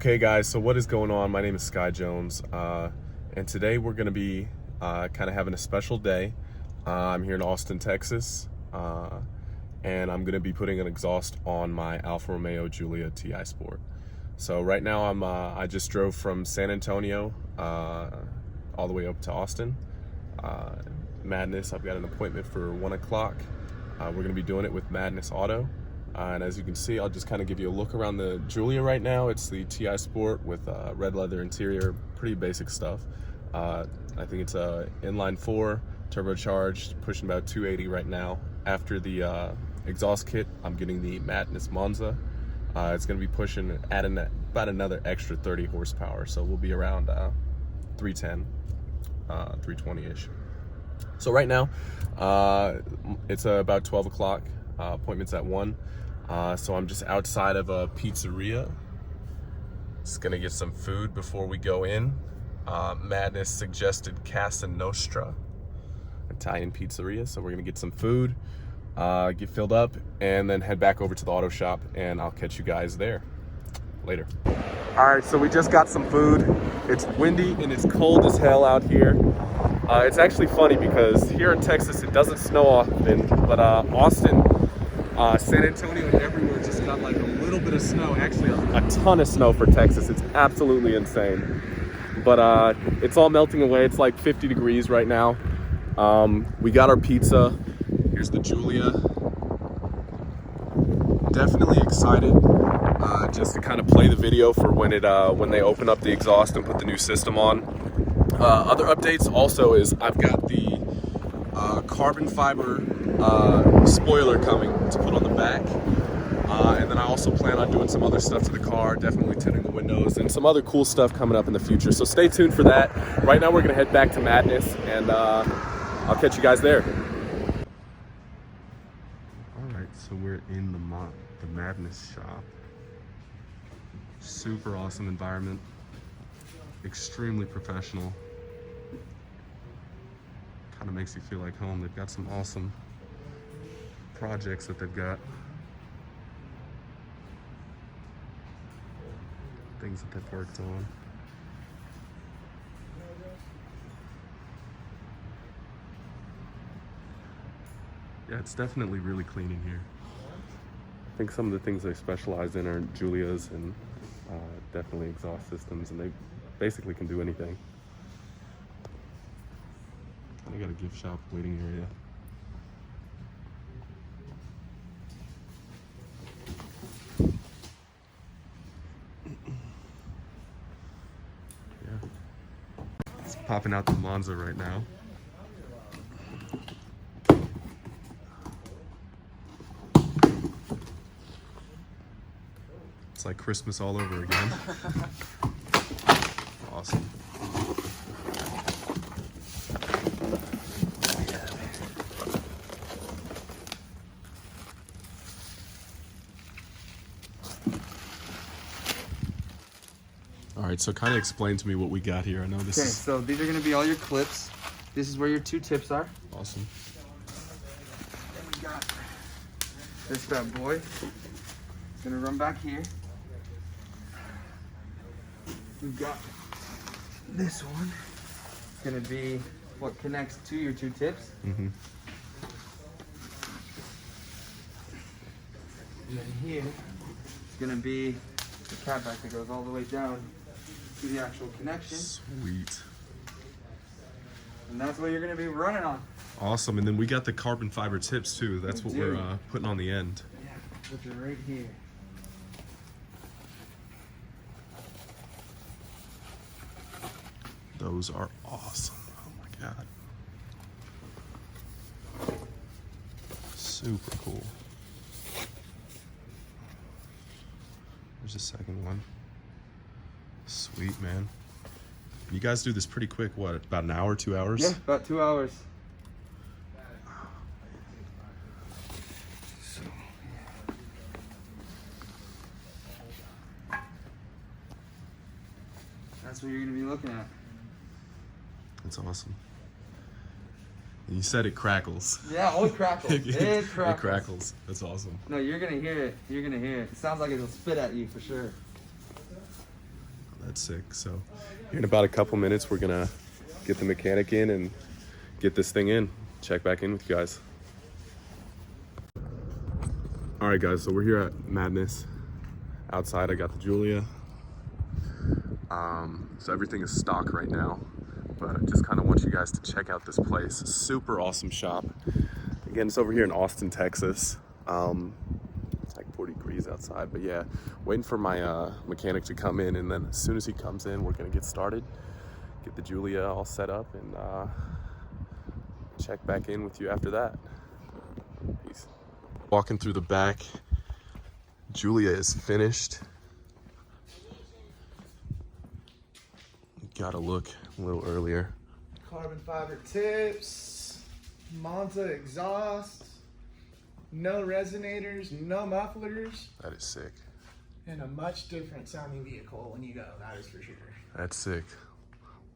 Okay guys, so what is going on? My name is Sky Jones, and today we're going to be kind of having a special day. I'm here in Austin, Texas, and I'm going to be putting an exhaust on my Alfa Romeo Giulia TI Sport. So right now I just drove from San Antonio all the way up to Austin. Madness, I've got an appointment for 1 o'clock. We're going to be doing it with Madness Auto. And as you can see, I'll just kind of give you a look around the Giulia right now. It's the TI Sport with red leather interior, pretty basic stuff. I think it's a inline 4, turbocharged, pushing about 280 right now. After the exhaust kit, I'm getting the Madness MONZA. It's going to be pushing, adding about another extra 30 horsepower. So we'll be around 310, 320-ish. So right now, it's about 12 o'clock. Appointment's at 1. So I'm just outside of a pizzeria. Just gonna get some food before we go in. Madness suggested Casa Nostra, Italian pizzeria. So we're gonna get some food, get filled up, and then head back over to the auto shop, and I'll catch you guys there later. All right, so we just got some food. It's windy and it's cold as hell out here. It's actually funny because here in Texas, it doesn't snow often, but Austin, San Antonio, and everywhere just got like a little bit of snow. Actually, a ton of snow for Texas. It's absolutely insane. But it's all melting away. It's like 50 degrees right now. We got our pizza. Here's the Giulia. Definitely excited just to kind of play the video for when they open up the exhaust and put the new system on. Other updates also is I've got the carbon fiber spoiler coming to put on the back, and then I also plan on doing some other stuff to the car, definitely tinting the windows and some other cool stuff coming up in the future, so stay tuned for that. Right now we're gonna head back to Madness, and I'll catch you guys there. Alright, so we're in the Madness shop. Super awesome environment, extremely professional. Kind of makes you feel like home. They've got some awesome projects that they've got, things that they've worked on. Yeah, it's definitely really clean in here. I think some of the things they specialize in are Giulias and definitely exhaust systems, and they basically can do anything. I got a gift shop waiting area. Yeah. It's popping out the MONZA right now. It's like Christmas all over again. Awesome. All right, so kind of explain to me what we got here. I know this is... so these are going to be all your clips. This is where your 2 tips are. Awesome. Then we got this bad boy. It's going to run back here. We've got this one. It's going to be what connects to your 2 tips. Mm-hmm. And then here, it's going to be the catback that goes all the way down to the actual connection. Sweet. And that's what you're going to be running on. Awesome. And then we got the carbon fiber tips too. That's what we're putting on the end. Yeah, which are right here. Those are awesome. Oh my God. Super cool. There's a second one. Sweet, man. You guys do this pretty quick. What, about an hour, 2 hours? Yeah, about 2 hours. So, yeah. That's what you're going to be looking at. That's awesome. And you said it crackles. Yeah, oh, it crackles. It crackles. It crackles. That's awesome. No, you're going to hear it. You're going to hear it. It sounds like it'll spit at you for sure. That's sick. So here in about a couple minutes, we're gonna get the mechanic in and get this thing in. Check back in with you guys. All right, guys, so we're here at Madness. Outside, I got the Giulia. So everything is stock right now, but I just kind of want you guys to check out this place. Super awesome shop. Again, it's over here in Austin, Texas. It's like 40 degrees outside, but yeah, waiting for my mechanic to come in, and then as soon as he comes in, we're gonna get started, get the Giulia all set up, and check back in with you after that. Peace. Walking through the back, Giulia is finished. Gotta look a little earlier. Carbon fiber tips, MONZA exhaust, no resonators, no mufflers, That is sick. and a much different sounding vehicle when you go, that is for sure. That's sick.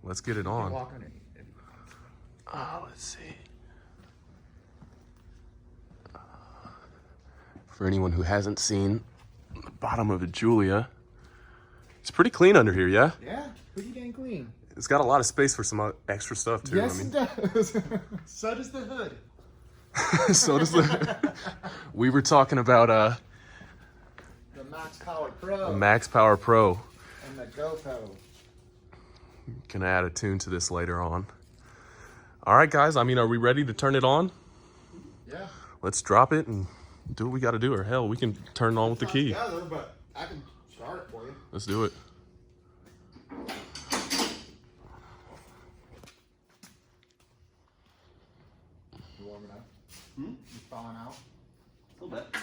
Let's get it You can on. walk underneath it. Let's see. For anyone who hasn't seen the bottom of a Giulia, it's pretty clean under here, yeah? Yeah, pretty dang clean. It's got a lot of space for some extra stuff too. Yes, it does. So does the hood. So does the. We were talking about The Max Power Pro a Max Power Pro. and the GoPro. Gonna add a tune to this later on. All right, guys. I mean, are we ready to turn it on? Yeah. Let's drop it and do what we got to do. Or hell, we can turn it on with the key. Together, but I can start it for you. Let's do it. You warming up? You thawing out? A little bit.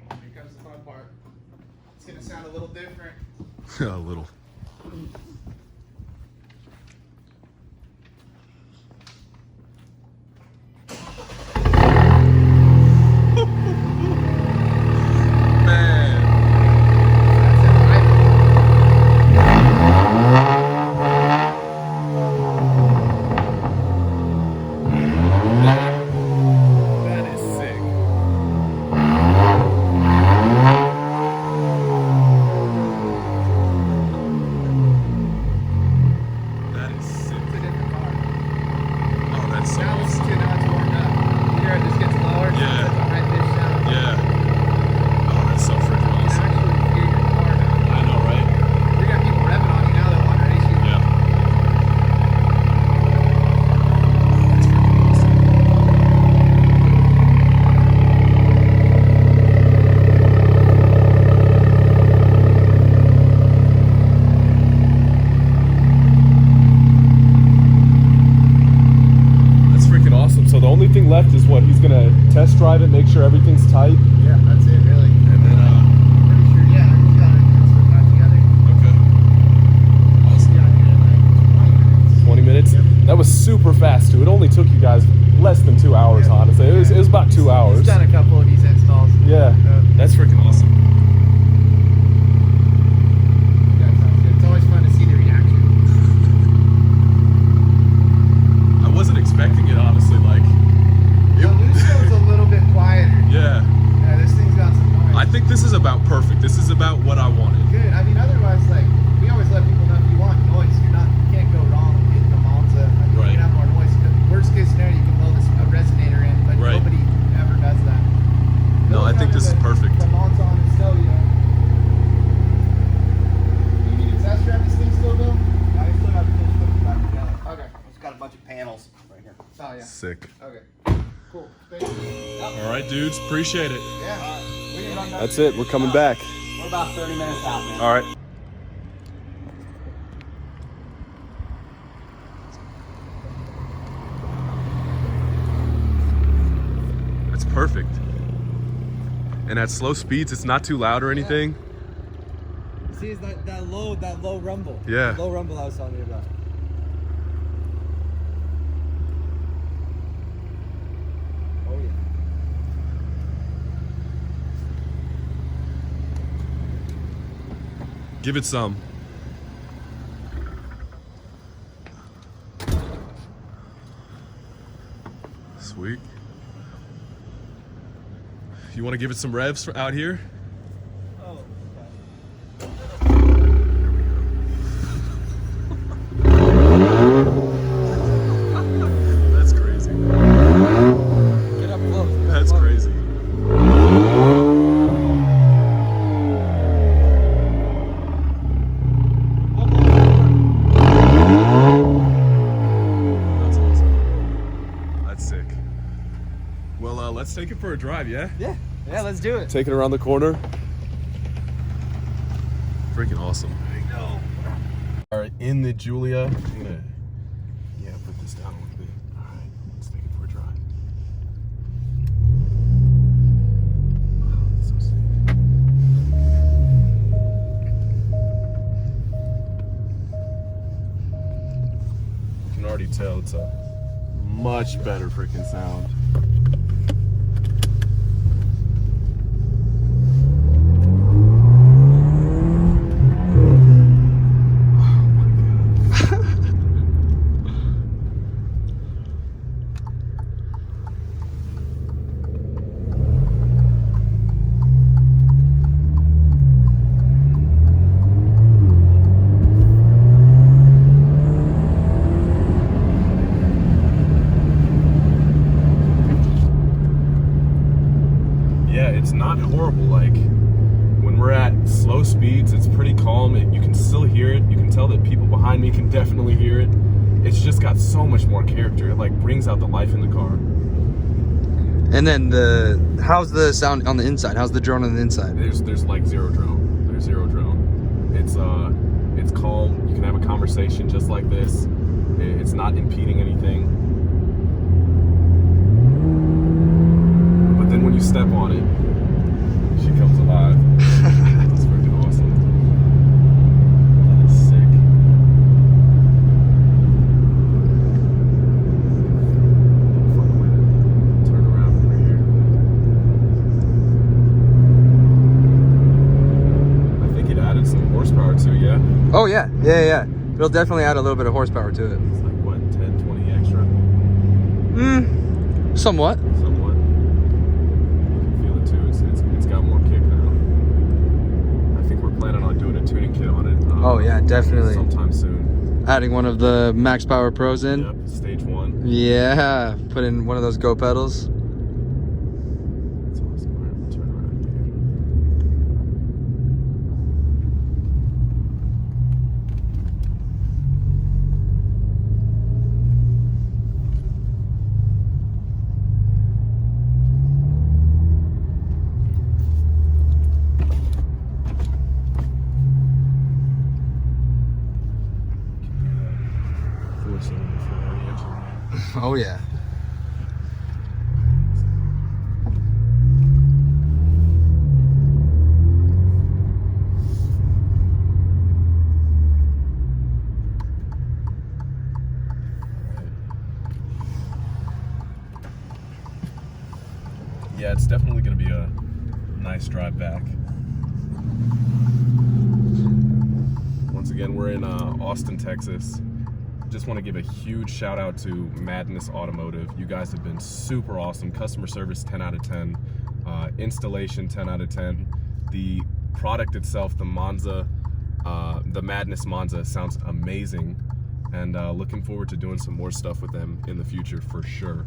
Here comes the fun part. It's gonna sound a little different. A little. That is sick. That is sick. It's a different car. Oh, that's so Now listen awesome. to it, now it's warmed up. You hear it just gets lower. So Yeah. it's a high pitched sound. Yeah. Oh, that's so freaking You can awesome. actually hear your car now. I know, right? We got people revving on you now that want to race you. Yeah. That's freaking awesome. That's freaking awesome. So the only thing left is what? He's gonna test drive it, make sure everything's tight, Yeah, that's it, really. and then Pretty sure, yeah, I just got it put back together. okay. Awesome. Got here in like 20 minutes. 20 minutes? That was super fast too. It only took you guys less than 2 hours, Yeah. honestly. It was about 2 hours. He's done a couple of these installs. Yeah, that's freaking awesome. That sounds good. It's always fun to see the reaction. I wasn't expecting it, honestly. Like, The Lucio's a little bit quieter. yeah. Yeah, this thing's got some noise. I think this is about perfect. This is about what I wanted. Good. I mean, otherwise, like, we always let people know if you want noise, you can't go wrong with getting the MONZA. I mean, Right. you can have more noise. Worst case scenario, you can blow a resonator in, but Right. nobody ever does that. No, I think this is perfect. The MONZA on his still, you need to test drive this thing still, Bill? I still have to finish putting it back together. Okay. It's got a bunch of panels right here. Oh, yeah. Sick. Okay. Cool. Thank you. All right, dudes. Appreciate it. Yeah. We can run that. That's it. We're coming back. We're about 30 minutes out, man. All right. That's perfect. And at slow speeds, it's not too loud or anything. See, See, it's that low rumble. Yeah. Low rumble I was telling you about. Oh yeah. Give it some. Sweet. You want to give it some revs out here? Oh. That's crazy. Get up close. That's crazy. That's awesome. That's sick. Well, let's take it for a drive, yeah? Yeah, let's do it. Take it around the corner. Freaking awesome. All right, in the Giulia. I'm gonna, put this down a little bit. All right, let's take it for a drive. Oh, that's so sick. You can already tell it's a much better freaking sound. It's not horrible. Like when we're at slow speeds, it's pretty calm. You can still hear it. You can tell that people behind me can definitely hear it. It's just got so much more character. It like brings out the life in the car. And then how's the sound on the inside? How's the drone on the inside? There's like zero drone. There's zero drone. It's calm. You can have a conversation just like this. It's not impeding anything. But then when you step on it, she comes alive. That's freaking awesome. That is sick. Fun way to turn around over here. I think it added some horsepower too, yeah? Oh yeah. It'll definitely add a little bit of horsepower to it. It's like what, 10, 20 extra? Somewhat. Somewhat. You can feel it too. It's got more kick now. I think we're planning on doing a tuning kit on it. Oh yeah, definitely. Sometime soon. Adding one of the Max Power Pros in. Yep, stage 1. Yeah, put in one of those Go pedals. That's awesome. All right, we'll turn around here. Oh yeah. Yeah, it's definitely going to be a nice drive back. Once again, we're in Austin, Texas. Just want to give a huge shout out to Madness Automotive. You guys have been super awesome. Customer service 10 out of 10. Installation 10 out of 10. The product itself, the MONZA, the Madness MONZA, sounds amazing. And looking forward to doing some more stuff with them in the future for sure.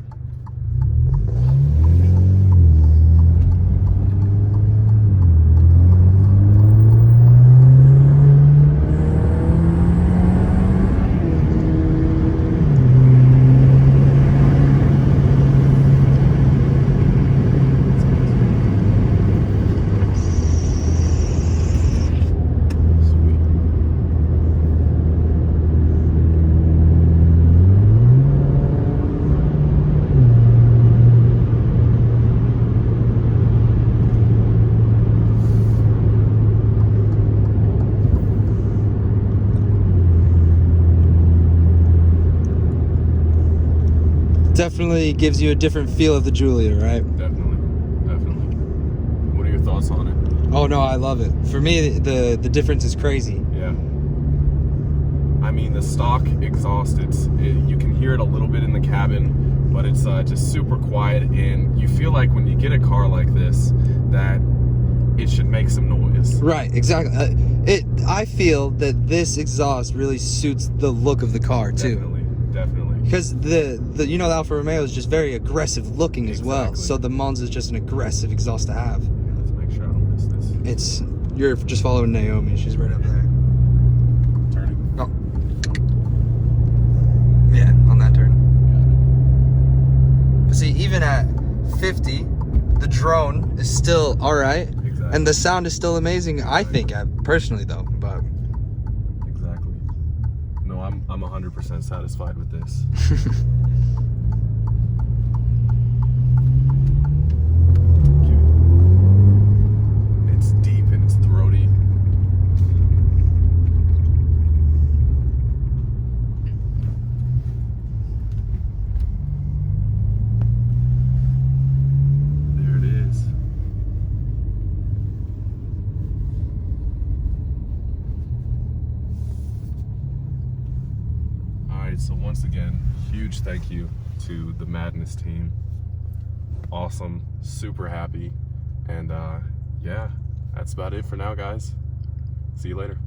definitely gives you a different feel of the Giulia, right? Definitely. What are your thoughts on it? Oh no, I love it. For me, the difference is crazy. Yeah. I mean, the stock exhaust, you can hear it a little bit in the cabin, but it's just super quiet, and you feel like when you get a car like this that it should make some noise. Right, exactly. I feel that this exhaust really suits the look of the car too. Definitely. Because the the Alfa Romeo is just very aggressive looking as well. Exactly. So the Monza is just an aggressive exhaust to have. Yeah, let's make sure I don't miss this. You're just following Naomi. She's right up there. Turning. Oh. Yeah, on that turn. But see, even at 50, the drone is still all right. Exactly. And the sound is still amazing, I think, personally, though. But Exactly. No, I'm 100% satisfied with this. It's deep and it's throaty. There it is. Alright, so once again, huge thank you to the Madness team. Awesome, super happy, and yeah, that's about it for now, guys. See you later.